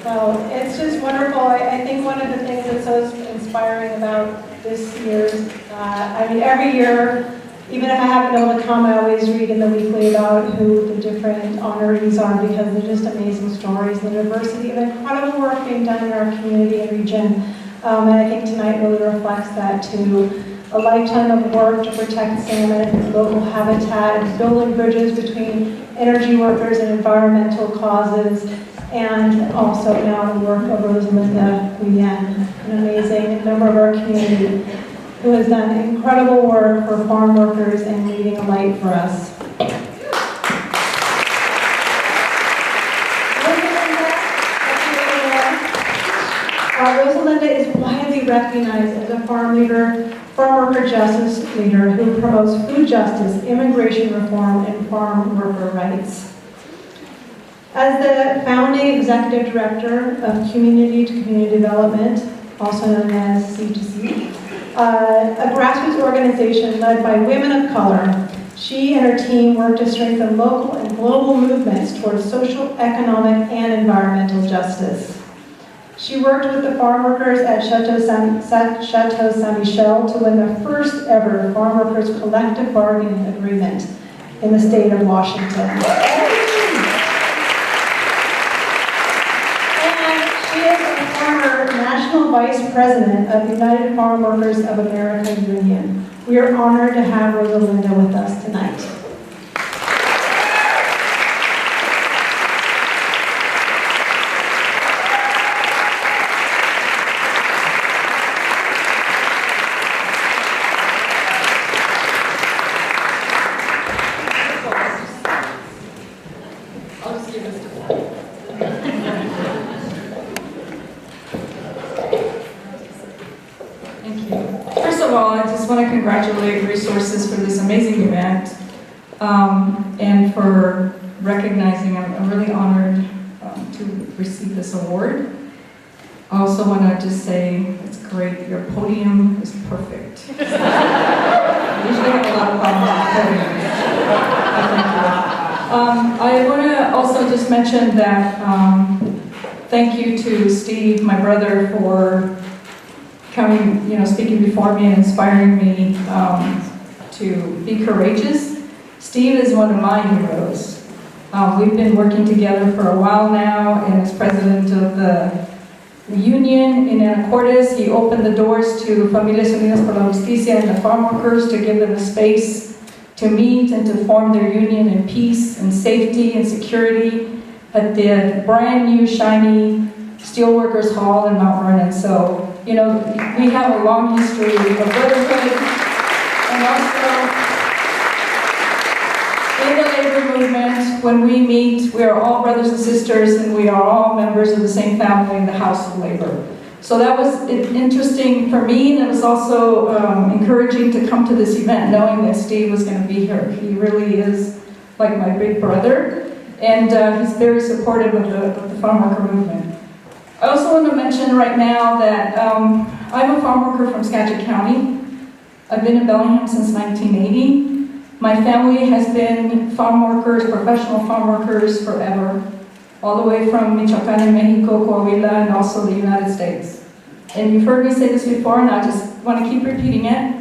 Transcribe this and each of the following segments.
Well, it's just wonderful. I think one of the things that's so inspiring about this year's, every year, even if I haven't been able to come, I always read in the weekly about who the different honorees are because they're just amazing stories, the diversity of incredible work being done in our community and region. And I think tonight really reflects that too. A lifetime of work to protect salmon, local habitat, building bridges between energy workers and environmental causes, and also now the work of Rosalinda Guillén, an amazing member of our community who has done incredible work for farm workers and leading a light for us. Rosalinda is widely recognized as a farm worker justice leader who promotes food justice, immigration reform, and farm worker rights. As the founding executive director of Community to Community Development, also known as C2C, a grassroots organization led by women of color, she and her team work to strengthen local and global movements towards social, economic, and environmental justice. She worked with the farm workers at Chateau Saint-Michel to win the first ever farm workers collective bargaining agreement in the state of Washington. And she is a former National Vice President of the United Farm Workers of America Union. We are honored to have Rosalinda with us tonight. Congratulate Resources for this amazing event and for recognizing. I'm really honored to receive this award. I also want to just say it's great. Your podium is perfect. I usually have a lot of problems with podiums. I want to also just mention that thank you to Steve, my brother, for coming, speaking before me and inspiring me to be courageous. Steve is one of my heroes. We've been working together for a while now, and as president of the union in Anacortes, he opened the doors to Familias Unidas por la Justicia and the farm workers to give them a space to meet and to form their union in peace and safety and security at the brand new shiny Steelworkers Hall in Mount Vernon. So, we have a long history of brotherhood, and also in the labor movement, when we meet, we are all brothers and sisters, and we are all members of the same family in the House of Labor. So that was interesting for me, and it was also encouraging to come to this event, knowing that Steve was going to be here. He really is like my big brother, and he's very supportive of the farm worker movement. I also want to mention right now that I'm a farm worker from Skagit County. I've been in Bellingham since 1980. My family has been farm workers, professional farm workers forever, all the way from Michoacán in Mexico, Coahuila, and also the United States. And you've heard me say this before, and I just want to keep repeating it.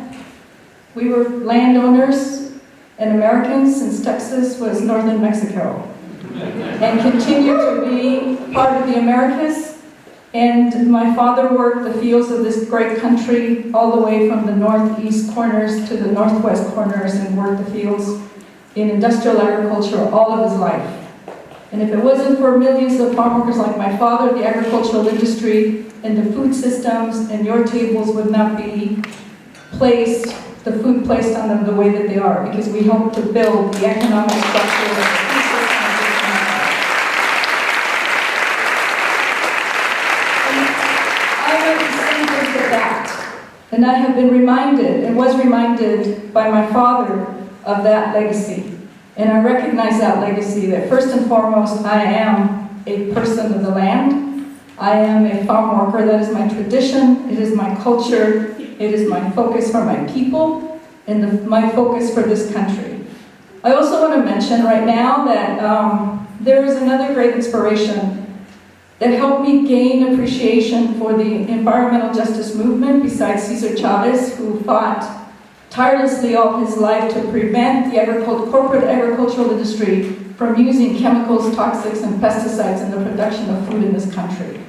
We were landowners and Americans since Texas was northern Mexico, and continue to be part of the Americas. And my father worked the fields of this great country all the way from the northeast corners to the northwest corners and worked the fields in industrial agriculture all of his life. And if it wasn't for millions of farm workers like my father, the agricultural industry and the food systems and your tables would not be placed, the food placed on them the way that they are, because we helped to build the economic structure. And I have been reminded, and was reminded by my father of that legacy. And I recognize that legacy, that first and foremost, I am a person of the land. I am a farm worker. That is my tradition. It is my culture. It is my focus for my people and my focus for this country. I also want to mention right now that there is another great inspiration that helped me gain appreciation for the environmental justice movement, besides Cesar Chavez, who fought tirelessly all his life to prevent the corporate agricultural industry from using chemicals, toxics, and pesticides in the production of food in this country.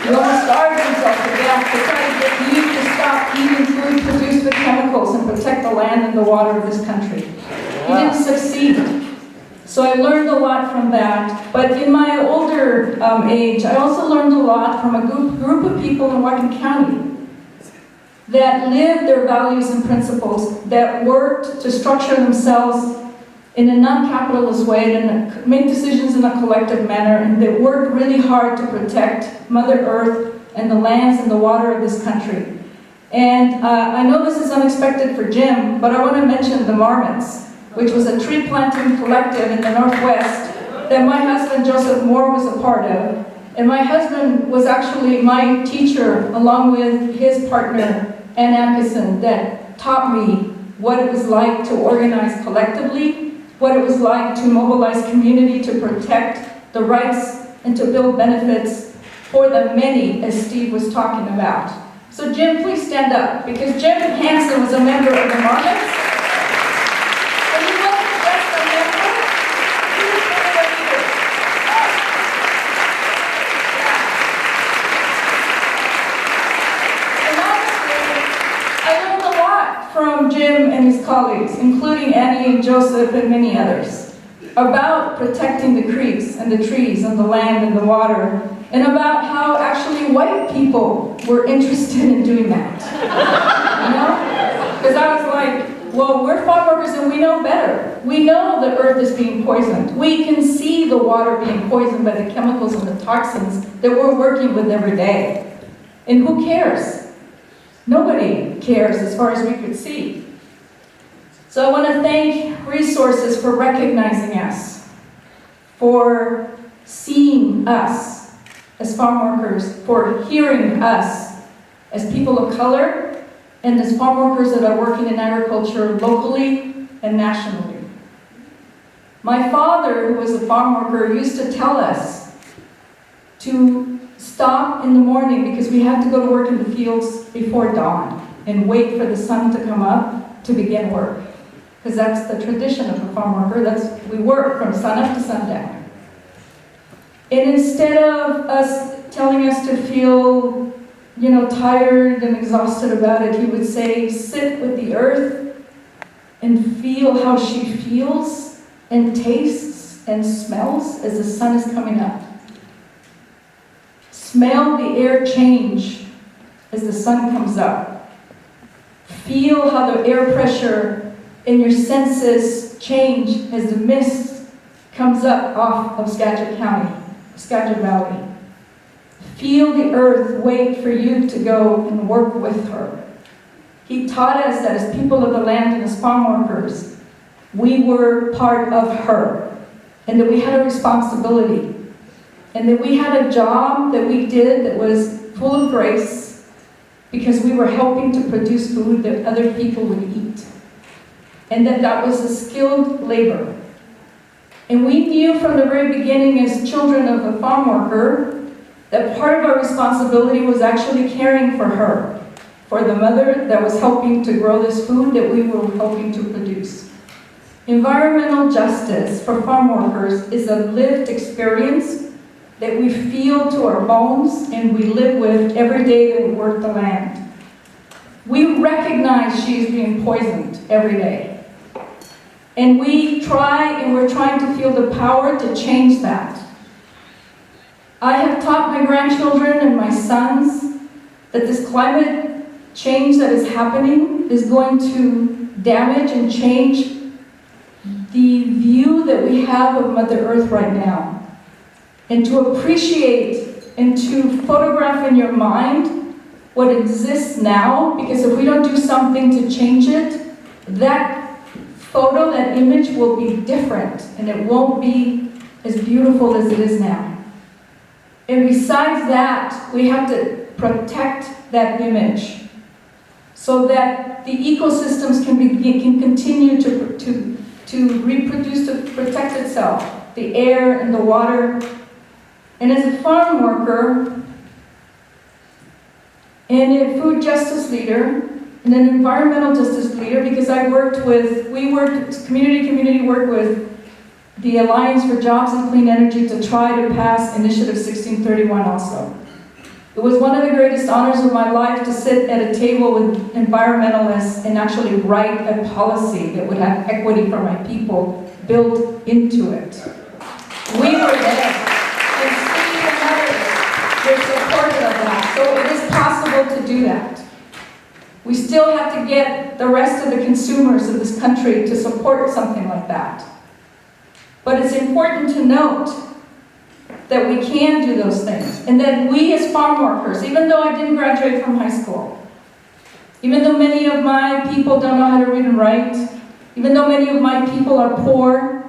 He almost starved himself to death to try to get you to stop eating food produced with chemicals and protect the land and the water of this country. He didn't succeed. So I learned a lot from that. But in my older age, I also learned a lot from a group of people in Whatcom County that lived their values and principles, that worked to structure themselves in a non-capitalist way and make decisions in a collective manner, and they worked really hard to protect Mother Earth and the lands and the water of this country. And I know this is unexpected for Jim, but I want to mention the Marmots, which was a tree planting collective in the Northwest that my husband Joseph Moore was a part of. And my husband was actually my teacher, along with his partner, Ann Atkinson, that taught me what it was like to organize collectively, what it was like to mobilize community to protect the rights and to build benefits for the many, as Steve was talking about. So Jim, please stand up, because Jim Hansen was a member of the Marmots. And he wasn't just a member, he was one of the leaders. And honestly, I learned a lot from Jim and his colleagues, including Annie and Joseph and many others, about protecting the creeks and the trees and the land and the water, and about how actually white people were interested in doing that. You know? Because I was like, well, we're farm workers and we know better. We know the earth is being poisoned. We can see the water being poisoned by the chemicals and the toxins that we're working with every day. And who cares? Nobody cares as far as we could see. So I want to thank Resources for recognizing us, for seeing us as farm workers, for hearing us as people of color, and as farm workers that are working in agriculture locally and nationally. My father, who was a farm worker, used to tell us to stop in the morning because we had to go to work in the fields before dawn and wait for the sun to come up to begin work. Because that's the tradition of a farm worker. We work from sunup to sundown. And instead of telling us to feel, tired and exhausted about it, he would say, sit with the earth and feel how she feels and tastes and smells as the sun is coming up. Smell the air change as the sun comes up. Feel how the air pressure in your senses change as the mist comes up off of Skagit Valley. Feel the earth wait for you to go and work with her. He taught us that as people of the land and as farm workers, we were part of her, and that we had a responsibility, and that we had a job that we did that was full of grace because we were helping to produce food that other people would eat. And that was a skilled labor. And we knew from the very beginning as children of a farm worker that part of our responsibility was actually caring for her, for the mother that was helping to grow this food that we were helping to produce. Environmental justice for farm workers is a lived experience that we feel to our bones and we live with every day that we work the land. We recognize she is being poisoned every day. And we're trying to feel the power to change that. I have taught my grandchildren and my sons that this climate change that is happening is going to damage and change the view that we have of Mother Earth right now. And to appreciate and to photograph in your mind what exists now, because if we don't do something to change it, that photo, that image will be different, and it won't be as beautiful as it is now. And besides that, we have to protect that image so that the ecosystems can continue to reproduce, to protect itself, the air and the water. And as a farm worker, and a food justice leader, and an environmental justice leader, because community work with the Alliance for Jobs and Clean Energy to try to pass Initiative 1631 also. It was one of the greatest honors of my life to sit at a table with environmentalists and actually write a policy that would have equity for my people built into it. We were there, and Steve and others were supportive of that, so it is possible to do that. We still have to get the rest of the consumers of this country to support something like that. But it's important to note that we can do those things, and that we as farm workers, even though I didn't graduate from high school, even though many of my people don't know how to read and write, even though many of my people are poor,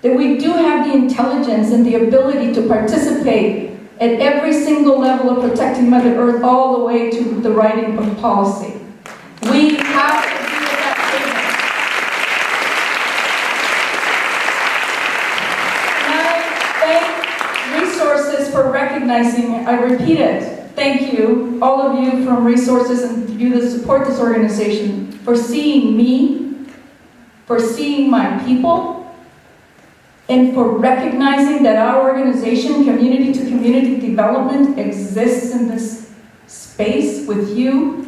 that we do have the intelligence and the ability to participate at every single level of protecting Mother Earth, all the way to the writing of policy. We have to be at that table. And I thank Resources for recognizing, I repeat it, thank you, all of you from Resources and you that support this organization, for seeing me, for seeing my people, and for recognizing that our organization, Community to Community Development, exists in this space with you,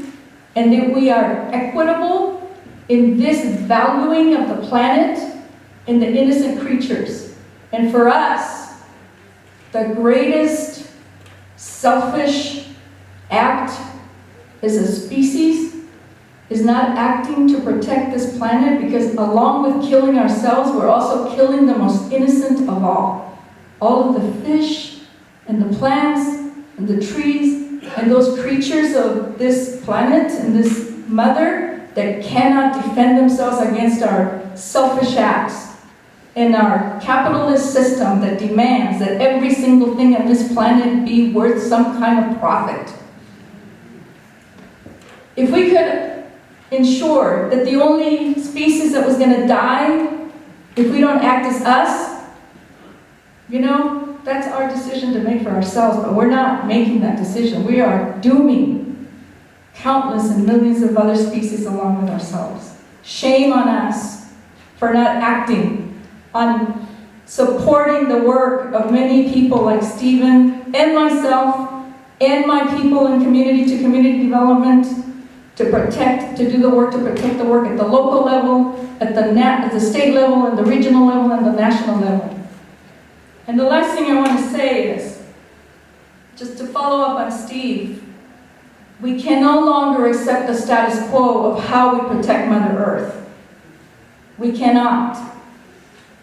and that we are equitable in this valuing of the planet and the innocent creatures. And for us, the greatest selfish act as a species is not acting to protect this planet, because along with killing ourselves, we're also killing the most innocent of all of the fish and the plants and the trees and those creatures of this planet and this mother that cannot defend themselves against our selfish acts and our capitalist system that demands that every single thing on this planet be worth some kind of profit. If we could ensure that the only species that was going to die if we don't act as us, that's our decision to make for ourselves, but we're not making that decision. We are dooming countless and millions of other species along with ourselves. Shame on us for not acting on supporting the work of many people like Stephen and myself and my people in community to community development to do the work, to protect the work at the local level, at the state level, and the regional level, and the national level. And the last thing I want to say is, just to follow up on Steve, we can no longer accept the status quo of how we protect Mother Earth. We cannot.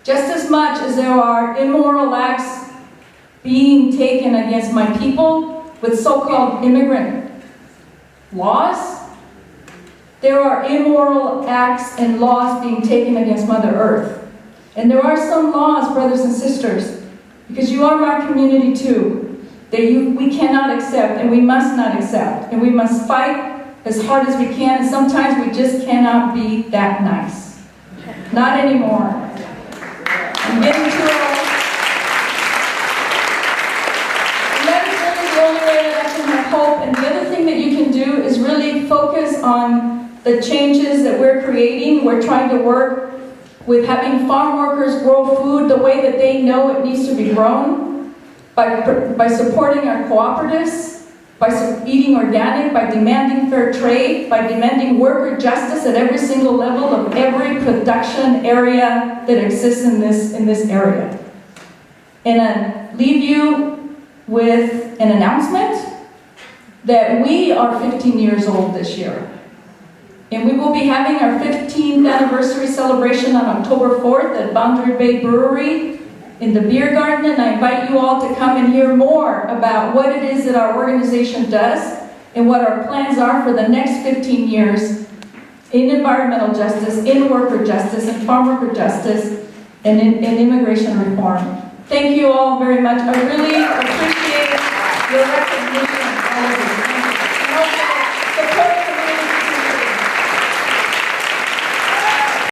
Just as much as there are immoral acts being taken against my people with so-called immigrant laws, there are immoral acts and laws being taken against Mother Earth. And there are some laws, brothers and sisters, because you are my community too, that we cannot accept and we must not accept. And we must fight as hard as we can, and sometimes we just cannot be that nice. Not anymore. I'm getting too old. And that is really the only way that I can have hope. And the other thing that you can do is really focus on the changes that we're creating. We're trying to work with having farm workers grow food the way that they know it needs to be grown, by supporting our cooperatives, by eating organic, by demanding fair trade, by demanding worker justice at every single level of every production area that exists in this area. And I leave you with an announcement that we are 15 years old this year. And we will be having our 15th anniversary celebration on October 4th at Boundary Bay Brewery in the beer garden. And I invite you all to come and hear more about what it is that our organization does and what our plans are for the next 15 years in environmental justice, in worker justice, in farm worker justice, and in immigration reform. Thank you all very much. I really appreciate your recognition.